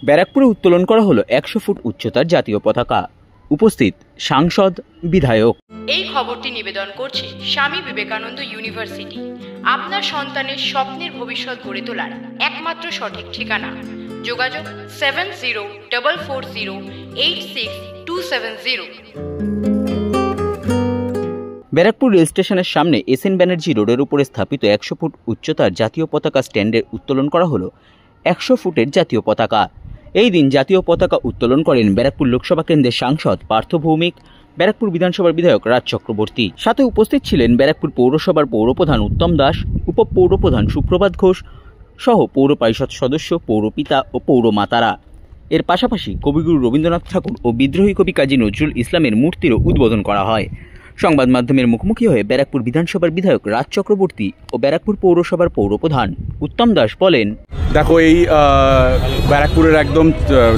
ব্যারাকপুরে উত্তোলন করা হলো 100 ফুট উচ্চতার জাতীয় পতাকা। উপস্থিত সাংসদ, বিধায়ক। এই খবরটি নিবেদন করছে স্বামী বিবেকানন্দ ইউনিভার্সিটি, আপনার সন্তানের স্বপ্নের ভবিষ্যৎ গড়ে তোলার একমাত্র সঠিক ঠিকানা। যোগাযোগ 7044086270। ব্যারাকপুর রেল স্টেশনের সামনে এসএন ব্যানার্জি রোডের উপরে স্থাপিত 100 ফুট উচ্চতার জাতীয় পতাকা স্ট্যান্ডে উত্তোলন করা হলো 100 ফুটের জাতীয় পতাকা। এই দিন জাতীয় পতাকা উত্তোলন করেন ব্যারাকপুর লোকসভা কেন্দ্রের সাংসদ পার্থ ভৌমিক, ব্যারাকপুর বিধানসভার বিধায়ক রাজ চক্রবর্তী। সাথে উপস্থিত ছিলেন ব্যারাকপুর পৌরসভার পৌরপ্রধান উত্তম দাস, উপপৌরপ্রধান সুপ্রভাত ঘোষ সহ পৌর পরিষদ সদস্য, পৌরপিতা ও পৌরমাতারা। এর পাশাপাশি কবিগুরু রবীন্দ্রনাথ ঠাকুর ও বিদ্রোহী কবি কাজী নজরুল ইসলামের মূর্তিরও উদ্বোধন করা হয়। সংবাদ মাধ্যমের মুখোমুখি হয়ে ব্যারাকপুর বিধানসভার বিধায়ক রাজ চক্রবর্তী ও ব্যারাকপুর পৌরসভার পৌরপ্রধান উত্তম দাস বলেন, দেখো এই ব্যারাকপুরের একদম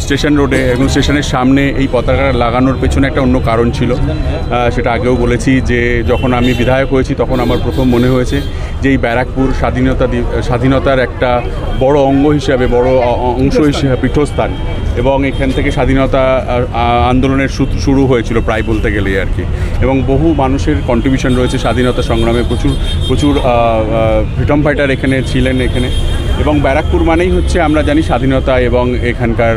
স্টেশন রোডে এবং স্টেশনের সামনে এই পতাকা লাগানোর পেছনে একটা অন্য কারণ ছিল। সেটা আগেও বলেছি যে যখন আমি বিধায়ক হয়েছি তখন আমার প্রথম মনে হয়েছে যে এই ব্যারাকপুর স্বাধীনতার একটা বড় অঙ্গ হিসাবে, বড় অংশ হিসেবে পীঠস্থান, এবং এখান থেকে স্বাধীনতা আন্দোলনের শুরু হয়েছিল প্রায় বলতে গেলে আর কি। এবং বহু মানুষের কন্ট্রিবিউশন রয়েছে স্বাধীনতা সংগ্রামে, প্রচুর ফ্রিডম ফাইটার এখানে ছিলেন এখানে। এবং ব্যারাকপুর মানেই হচ্ছে আমরা জানি স্বাধীনতা, এবং এখানকার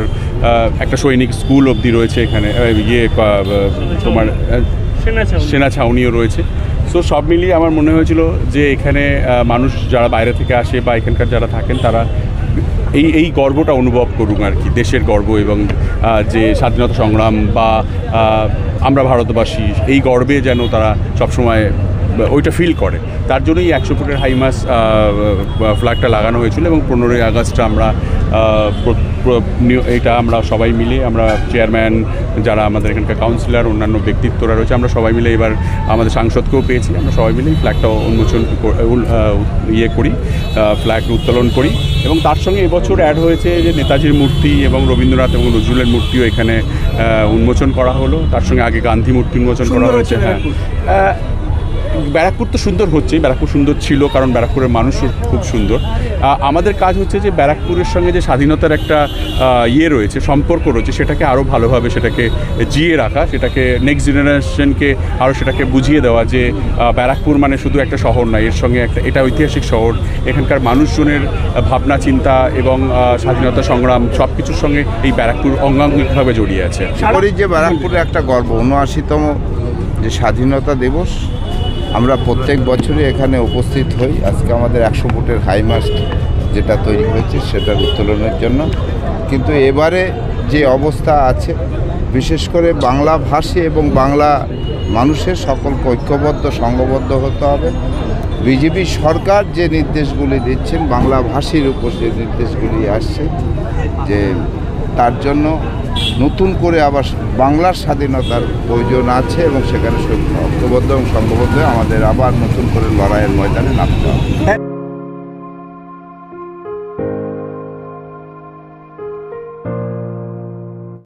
একটা সৈনিক স্কুল অবধি রয়েছে এখানে, তোমার সেনা ছাউনিও রয়েছে। সো সব মিলিয়ে আমার মনে হয়েছিল যে এখানে মানুষ যারা বাইরে থেকে আসে বা এখানকার যারা থাকেন তারা এই গর্বটা অনুভব করুন আর কি, দেশের গর্ব, এবং যে স্বাধীনতা সংগ্রাম বা আমরা ভারতবাসী এই গর্বে যেন তারা সবসময় ওইটা ফিল করে। তার জন্যই 100 ফুটের হাইমাস ফ্ল্যাগটা লাগানো হয়েছিল। এবং 15ই আগস্টটা আমরা এটা আমরা সবাই মিলে, আমরা চেয়ারম্যান, যারা আমাদের এখানকার কাউন্সিলর, অন্যান্য ব্যক্তিত্বরা রয়েছে, আমরা সবাই মিলে, এবার আমাদের সাংসদকেও পেয়েছি, আমরা সবাই মিলে ফ্ল্যাগটা উন্মোচন করি, ফ্ল্যাগ উত্তোলন করি। এবং তার সঙ্গে এবছর অ্যাড হয়েছে যে নেতাজির মূর্তি এবং রবীন্দ্রনাথ এবং নজরুলের মূর্তিও এখানে উন্মোচন করা হলো। তার সঙ্গে আগে গান্ধী মূর্তি উন্মোচন করা হয়েছে। হ্যাঁ, ব্যারাকপুর তো সুন্দর হচ্ছেই, ব্যারাকপুর সুন্দর ছিল কারণ ব্যারাকপুরের মানুষও খুব সুন্দর। আমাদের কাজ হচ্ছে যে ব্যারাকপুরের সঙ্গে যে স্বাধীনতার একটা রয়েছে, সম্পর্ক রয়েছে, সেটাকে আরও ভালোভাবে সেটাকে জিয়ে রাখা, সেটাকে নেক্সট জেনারেশনকে আরও সেটাকে বুঝিয়ে দেওয়া যে ব্যারাকপুর মানে শুধু একটা শহর নয়, এর সঙ্গে এটা ঐতিহাসিক শহর। এখানকার মানুষজনের ভাবনা চিন্তা এবং স্বাধীনতা সংগ্রাম সব কিছুর সঙ্গে এই ব্যারাকপুর অঙ্গাঙ্গিকভাবে জড়িয়ে আছে। যে ব্যারাকপুরের একটা গর্ব, 79তম যে স্বাধীনতা দিবস, আমরা প্রত্যেক বছরই এখানে উপস্থিত হই। আজকে আমাদের 100 ফুটের হাইমাস্ট যেটা তৈরি হয়েছে সেটার উত্তোলনের জন্য। কিন্তু এবারে যে অবস্থা আছে, বিশেষ করে বাংলাভাষী এবং বাংলা মানুষের সকলকে ঐক্যবদ্ধ, সংঘবদ্ধ হতে হবে। বিজেপি সরকার যে নির্দেশগুলি দিচ্ছেন, বাংলাভাষীর উপর যে নির্দেশগুলি আসছে, যে তার জন্য নতুন করে আবার বাংলার স্বাধীনতার প্রয়োজন আছে, এবং সেখানে ঐক্যবদ্ধ এবং সংঘবদ্ধ আমাদের আবার নতুন করে লড়াইয়ের ময়দানে নামতে হবে।